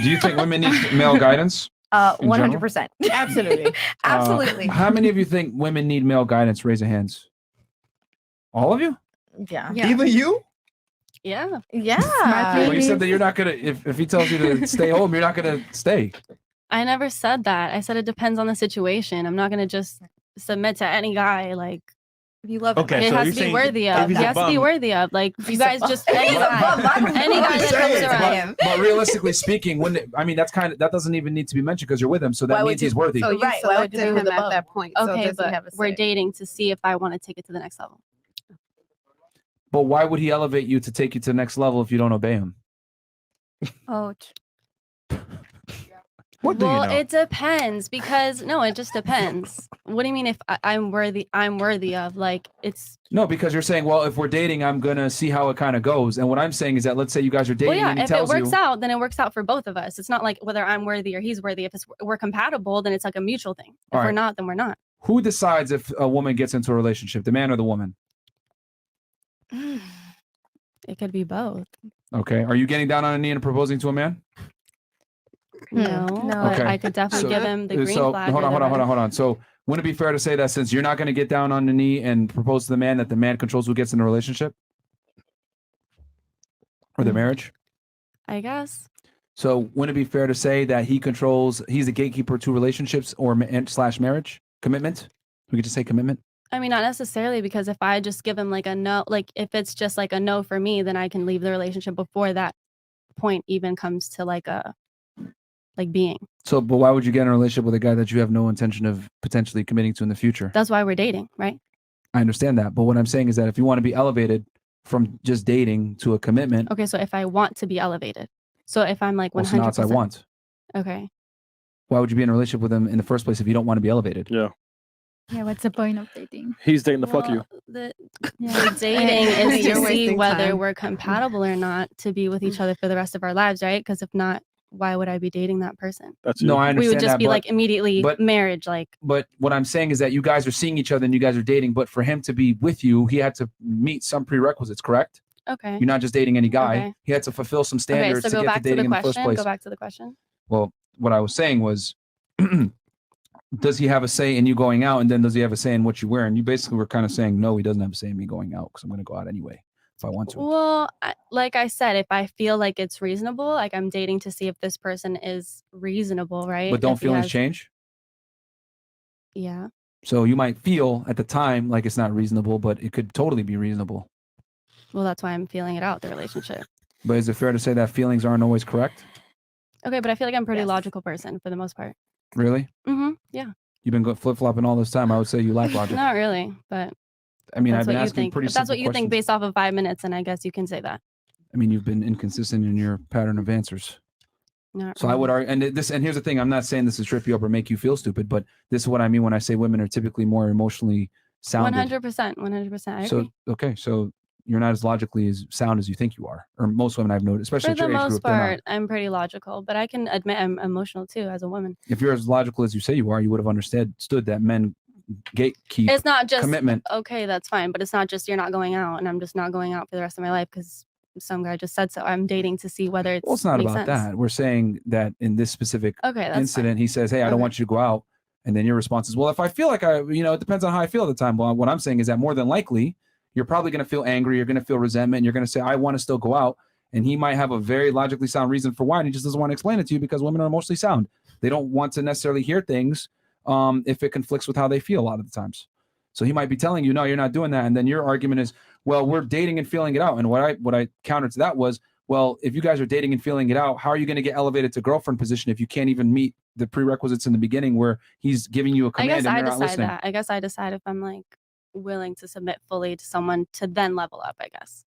Do you think women need male guidance? 100%. Absolutely. Absolutely. How many of you think women need male guidance? Raise your hands. All of you? Yeah. Even you? Yeah. Yeah. Well, you said that you're not gonna. If he tells you to stay home, you're not gonna stay. I never said that. I said it depends on the situation. I'm not gonna just submit to any guy. Like, if you love Okay, it so has you're to be saying worthy if of. He he's a has to be bum- worthy of. Like, you guys just any guy that comes around. But realistically speaking, that doesn't even need to be mentioned because you're with him, so that means he's worthy. So right. Why would you be with him at that point? So Okay, does he have but a we're say? dating to see if I want to take it to the next level. But why would he elevate you to take you to the next level if you don't obey him? Oh. What do Well, you know? it depends because it just depends. What do you mean if I'm worthy? I'm worthy of like it's. No, because you're saying, well, if we're dating, I'm gonna see how it kind of goes. And what I'm saying is that let's say you guys are dating, Well, yeah. and he If it tells works you, out, then it works out for both of us. It's not like whether I'm worthy or he's worthy. If we're compatible, then it's like a mutual thing. If All we're right. not, then we're not. who decides if a woman gets into a relationship, the man or the woman? It could be both. Okay. Are you getting down on a knee and proposing to a man? No, but I could definitely give him the green flag. Hold on. So wouldn't it be fair to say that since you're not going to get down on the knee and propose to the man, that the man controls who gets in a relationship or the marriage? I guess. So wouldn't it be fair to say that he's the gatekeeper to relationships or / marriage commitment? We could just say commitment. I mean, not necessarily, because if I just give him like a no, like if it's just like a no for me, then I can leave the relationship before that point even comes to like being. So, but why would you get in a relationship with a guy that you have no intention of potentially committing to in the future? That's why we're dating, right? I understand that. But what I'm saying is that if you want to be elevated from just dating to a commitment. Okay, so if I want to be elevated. So if I'm like 100%. So now it's I want. Okay. Why would you be in a relationship with him in the first place if you don't want to be elevated? Yeah. Yeah, what's the point of dating? He's dating to fuck you. The dating is You're to see wasting whether time. we're compatible or not to be with each other for the rest of our lives, right? Because if not, why would I be dating that person? That's No, I understand we would just that, be but- like immediately marriage, like. But what I'm saying is that you guys are seeing each other and you guys are dating, but for him to be with you, he had to meet some prerequisites, correct? Okay. You're not just dating any guy. Okay. He had to fulfill some Okay, standards so to go get back to to dating the in the first question. place. Go back to the question. Well, what I was saying was, does he have a say in you going out? And then does he have a say in what you wear? And you basically were kind of saying, no, he doesn't have a say in me going out because I'm going to go out anyway if I want to. Well, like I said, if I feel like it's reasonable, like I'm dating to see if this person is reasonable, right? But don't If he feelings has- change? Yeah. So you might feel at the time like it's not reasonable, but it could totally be reasonable. Well, that's why I'm feeling it out, the relationship. But is it fair to say that feelings aren't always correct? Okay, but I feel like I'm a pretty logical person for the most part. Really? Mm-hmm. Yeah. You've been flip-flopping all this time. I would say you lack logic. Not really, but I mean, that's I've been what you asking think. pretty If that's what simple you think questions. based off of 5 minutes, then I guess you can say that. I mean, you've been inconsistent in your pattern of answers. Not So I would argue, and here's the thing. I'm not saying this to trip you up or make you feel stupid, but this is what I mean when I say women are typically more emotionally sounded. 100%. 100%. I So agree. okay, so you're not as logically as sound as you think you are, or most women I've noticed, especially For at the your age most group. they're not. part, I'm pretty logical, but I can admit I'm emotional too as a woman. If you're as logical as you say you are, you would have understood that men gatekeep It's not just commitment. Okay, that's fine, but it's not just you're not going out and I'm just not going out for the rest of my life because some guy just said so. I'm dating to see whether it's Well, it's not makes about sense. that. We're saying that in this specific Okay, that's incident, he says, "Hey, I don't want you to go out," and then your response is, "Well, if I feel like it depends on how I feel at the time." Well, what I'm saying is that more than likely, you're probably going to feel angry, you're going to feel resentment, and you're going to say, "I want to still go out," and he might have a very logically sound reason for why, and he just doesn't want to explain it to you because women are emotionally sound. They don't want to necessarily hear things if it conflicts with how they feel a lot of the times. So he might be telling you, "No, you're not doing that," and then your argument is, "Well, we're dating and feeling it out." And what I countered to that was, well, if you guys are dating and feeling it out, how are you going to get elevated to girlfriend position if you can't even meet the prerequisites in the beginning where he's giving you a I command guess and I you're not decide listening? that. I guess I decide if I'm like willing to submit fully to someone to then level up, I guess.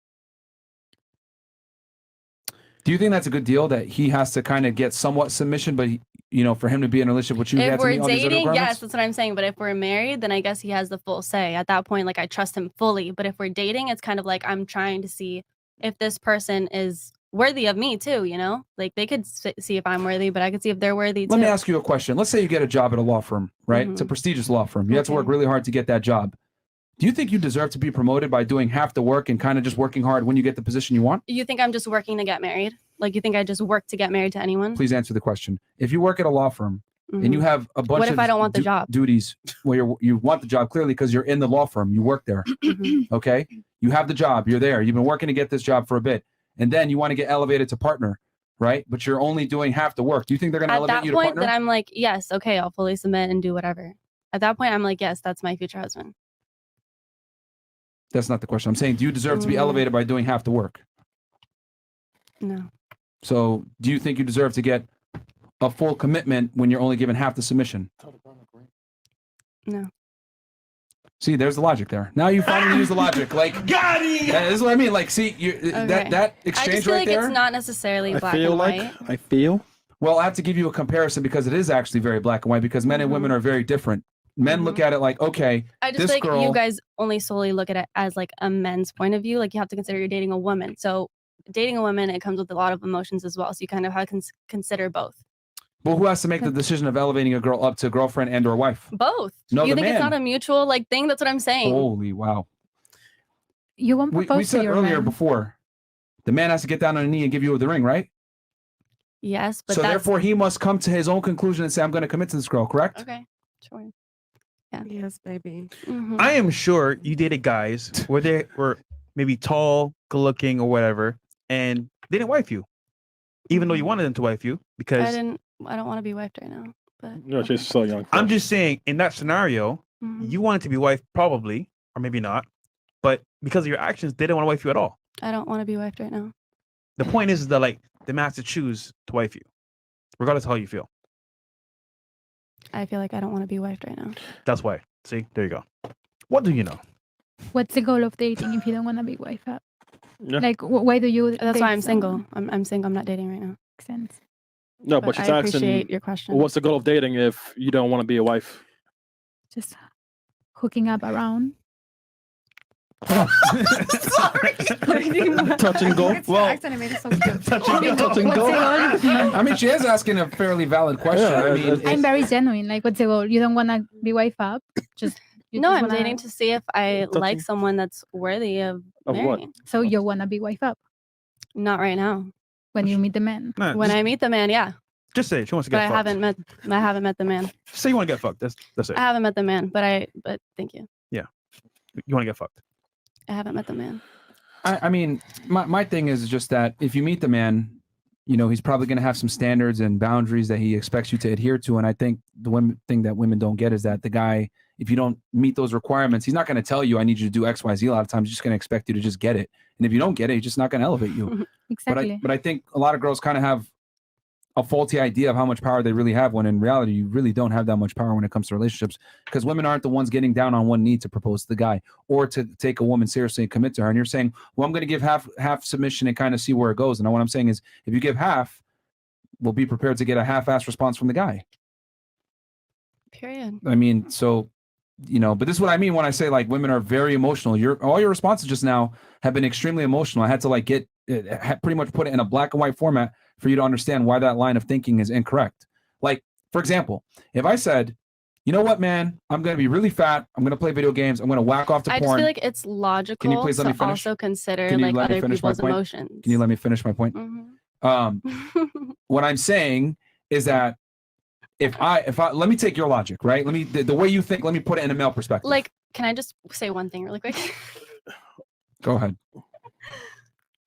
Do you think that's a good deal that he has to kind of get somewhat submission, but for him to be in a relationship with you, he If has to we're meet all these other dating, yes, requirements? that's what I'm saying. But if we're married, then I guess he has the full say. At that point, like I trust him fully. But if we're dating, it's kind of like I'm trying to see if this person is worthy of me too, Like they could see if I'm worthy, but I could see if they're worthy too. Let me ask you a question. Let's say you get a job at a law firm, right? It's a prestigious law firm. You have to work really hard to get that job. Do you think you deserve to be promoted by doing half the work and kind of just working hard when you get the position you want? You think I'm just working to get married? Like, you think I just work to get married to anyone? Please answer the question. If you work at a law firm and you have a bunch What if of I don't want the job? duties, well, you want the job clearly because you're in the law firm. You work there. Okay? You have the job. You're there. You've been working to get this job for a bit. And then you want to get elevated to partner, right? But you're only doing half the work. Do you think they're going to elevate you to partner? At that point, then I'm like, yes, okay, I'll fully submit and do whatever. At that point, I'm like, yes, that's my future husband. That's not the question. I'm saying, do you deserve to be elevated by doing half the work? No. So do you think you deserve to get a full commitment when you're only given half the submission? No. See, there's the logic there. Now you finally use the logic. Like, got it. This is what I mean. Like, see, that I exchange just feel right like there. it's not necessarily black and white. I feel. Well, I have to give you a comparison because it is actually very black and white because men and women are very different. Men look at it like, okay, I just this feel like girl. you guys only solely look at it as like a men's point of view. Like, you have to consider you're dating a woman. So dating a woman, it comes with a lot of emotions as well. So you kind of have to consider both. Well, who has to make the decision of elevating a girl up to girlfriend and or wife? Both. No, you the think it's man. not a mutual like thing? That's what I'm saying. Holy wow. You won't propose We to said your earlier man. before, the man has to get down on a knee and give you the ring, right? Yes, but so that's therefore he must come to his own conclusion and say, I'm going to commit to this girl, correct? okay. Sure. Yeah. Yes, baby. I am sure you dated guys where they were maybe tall, good looking, or whatever, and they didn't wife you, even though you wanted them to wife you because I don't want to be wifed right now. But You're just so young. I'm just saying in that scenario, you wanted to be wife probably, or maybe not, but because of your actions, they didn't want to wife you at all. I don't want to be wifed right now. The point is that like the man has to choose to wife you, regardless of how you feel. I feel like I don't want to be wifed right now. That's why. See, there you go. What do you know? What's the goal of dating if you don't want to be wife up? Yeah. Like, why do you? That's date why I'm someone? single. I'm single. I'm not dating right now. Makes sense. No, but she's I asking, appreciate your question. what's the goal of dating if you don't want to be a wife? Just hooking up around. Touch and go. Well, Accent made it so cute. Touch and go. I mean, she is asking a fairly valid question. Yeah, I mean, I'm very genuine. Like, what's the goal? You don't want to be wife up? Just you No, just I'm wanna- dating to see if I Touching- like someone that's worthy of Of what? marrying. So you want to be wife up Not right now. when you meet the man. Nah, When I meet the man, yeah. just say it. She wants to But get I fucked. haven't met the man. Say you want to get fucked. That's it. I haven't met the man, but thank you. You want to get fucked. I haven't met the man. I mean, my thing is just that if you meet the man, you know, he's probably going to have some standards and boundaries that he expects you to adhere to. And I think the one thing that women don't get is that the guy, if you don't meet those requirements, he's not going to tell you, I need you to do X, Y, Z. A lot of times, he's just going to expect you to just get it. And if you don't get it, he's just not going to elevate you. Exactly. But I think a lot of girls kind of have a faulty idea of how much power they really have, when in reality, you really don't have that much power when it comes to relationships, because women aren't the ones getting down on one knee to propose to the guy or to take a woman seriously and commit to her. And you're saying, well, I'm going to give half submission and kind of see where it goes. And what I'm saying is, if you give half, we'll be prepared to get a half-ass response from the guy. Period. I mean, so, you know, but this is what I mean when I say like women are very emotional. All your responses just now have been extremely emotional. I had to like pretty much put it in a black and white format for you to understand why that line of thinking is incorrect. Like, for example, if I said, you know what, man, I'm going to be really fat. I'm going to play video games. I'm going to whack off to I porn. just feel like it's logical Can you please let to me finish? also consider Can you like let me other finish my people's point? emotions. Can you let me finish my point? What I'm saying is that if I let me take your logic, right? Let me the way you think, let me put it in a male perspective. Like, can I just say one thing really quick? Go ahead.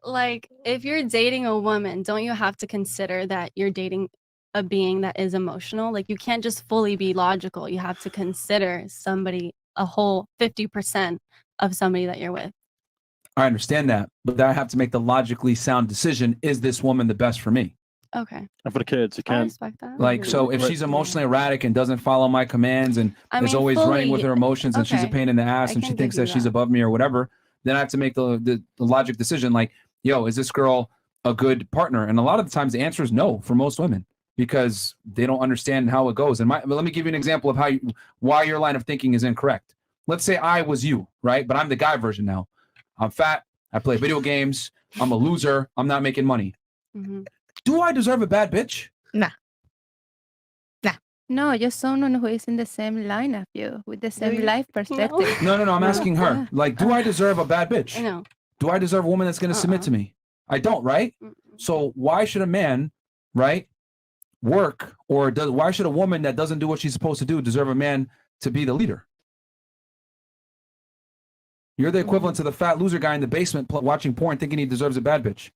Like, if you're dating a woman, don't you have to consider that you're dating a being that is emotional? Like, you can't just fully be logical. You have to consider somebody, a whole 50% of somebody that you're with. I understand that, but I have to make the logically sound decision. Is this woman the best for me? Okay. And for the kids, you I can't. respect that. Like, so if she's emotionally erratic and doesn't follow my commands and I is mean, always running with fully- her emotions and she's a okay. pain in the ass I and she can thinks give that you she's that. above me or whatever, then I have to make the logic decision. Like, yo, is this girl a good partner? And a lot of the times the answer is no for most women, because they don't understand how it goes. And but let me give you an example of why your line of thinking is incorrect. Let's say I was you, right? But I'm the guy version now. I'm fat. I play video games. I'm a loser. I'm not making money. Mhm. Do I deserve a bad bitch? No, just someone who is in the same line of you, with the same you? life perspective. No. I'm No. asking her. Like, do I deserve a bad bitch? I know. Do I deserve a woman that's going to submit to me? I don't, right? So why should a man, right, work, or why should a woman that doesn't do what she's supposed to do deserve a man to be the leader? You're the equivalent to the fat loser guy in the basement watching porn, thinking he deserves a bad bitch.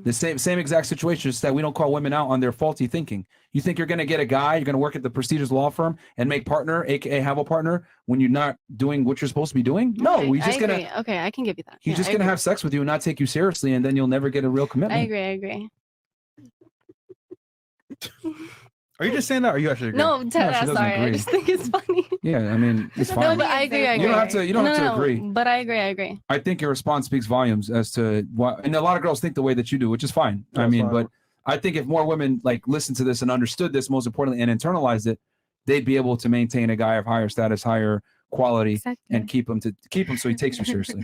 The same exact situation, is that we don't call women out on their faulty thinking. You think you're going to get a guy, you're going to work at the prestigious law firm and make partner, aka have a partner, when you're not doing what you're supposed to be doing? No, Okay, he's just I gonna. agree. Okay, I can give you that. He's Yeah, just I gonna agree. have sex with you and not take you seriously, and then you'll never get a real commitment. I agree. Are you just saying that, or you actually agree? No, she doesn't sorry. I agree. just think it's funny. Yeah, I mean, it's No, fine. but I agree. You don't have to. You don't have to agree. But I agree. I think your response speaks volumes as to why, and a lot of girls think the way that you do, which is fine. I That's mean, fine. but I think if more women like listened to this and understood this, most importantly, and internalized it, they'd be able to maintain a guy of higher status, higher quality, Exactly. and keep him so he takes you seriously.